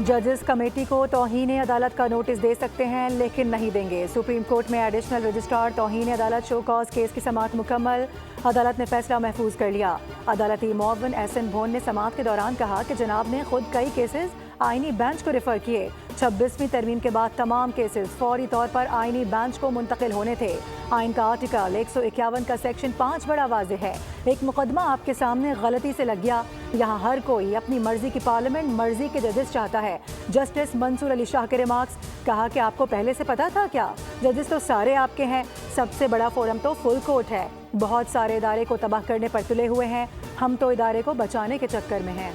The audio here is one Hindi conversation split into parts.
जजेस कमेटी को तौहीन अदालत का नोटिस दे सकते हैं लेकिन नहीं देंगे। सुप्रीम कोर्ट में एडिशनल रजिस्ट्रार तौहीन अदालत शो कॉज केस की समाअत मुकम्मल। अदालत ने फैसला महफूज कर लिया। अदालती मुअव्विन एहसन भोन ने समाअत के दौरान कहा कि जनाब ने खुद कई केसेस आईनी बेंच को रेफर किए। 26वीं तरमीम के बाद तमाम केसेस फौरी तौर पर आईनी बेंच को मुंतकिल होने थे। आइन का आर्टिकल 151 का सेक्शन 5 बड़ा वाज़ेह है। एक मुकदमा आपके सामने गलती से लग गया। यहाँ हर कोई अपनी मर्जी की पार्लियामेंट, मर्जी के जजेस चाहता है। जस्टिस मंसूर अली शाह के रिमार्क्स, कहा कि आपको पहले से पता था क्या? जजेस तो सारे आपके हैं। सबसे बड़ा फोरम तो फुल कोर्ट है। बहुत सारे इदारे को तबाह करने पर तुले हुए हैं। हम तो इदारे को बचाने के चक्कर में हैं।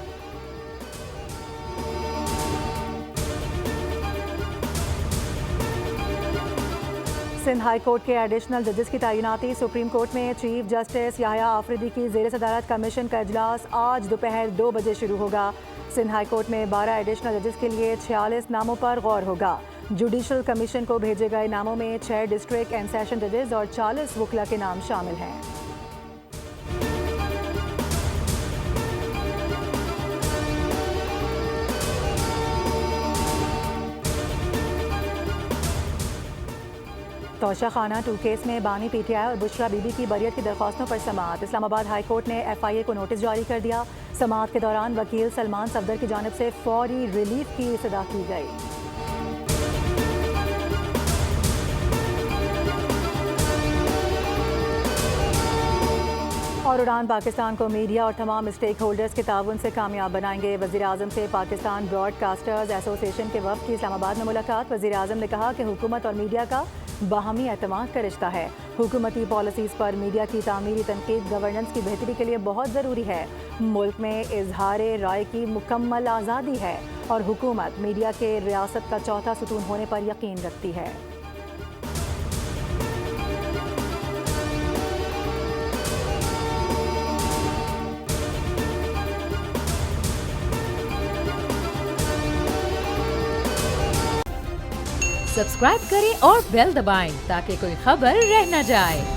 सिंध हाई कोर्ट के एडिशनल जजेस की तैनाती। सुप्रीम कोर्ट में चीफ जस्टिस याह्या आफरीदी की ज़ेर सदारत कमीशन का इजलास आज दोपहर 2 बजे शुरू होगा। सिंध हाई कोर्ट में 12 एडिशनल जजेस के लिए 46 नामों पर गौर होगा। जुडिशल कमीशन को भेजे गए नामों में 6 डिस्ट्रिक्ट एंड सेशन जजेस और 40 वकला के नाम शामिल हैं। तौशा खाना 2 केस में बानी PTI और बुशरा बीबी की बरियत की दरख्वास्तों पर समाअत। इस्लामाबाद हाई कोर्ट ने FIA को नोटिस जारी कर दिया। समाअत के दौरान वकील सलमान सफदर की जानिब से फौरी रिलीफ की सदा की गई। और उड़ान पाकिस्तान को मीडिया और तमाम स्टेक होल्डर्स के ताउन से कामयाब बनाएंगे। वज़ीर आज़म से पाकिस्तान ब्रॉडकास्टर्स एसोसिएशन के वफ़द की इस्लामाबाद में मुलाकात। वज़ीर आज़म ने कहा कि हुकूमत और मीडिया का बाहमी एतमाद का रिश्ता है। हुकूमती पॉलिसीज़ पर मीडिया की तामीरी तनकीद गवर्नेंस की बेहतरी के लिए बहुत ज़रूरी है। मुल्क में इजहार राय की मुकम्मल आज़ादी है और हुकूमत मीडिया के रियासत का चौथा सुतून होने पर यकीन रखती है। सब्सक्राइब करें और बेल दबाएं ताकि कोई खबर रह न जाए।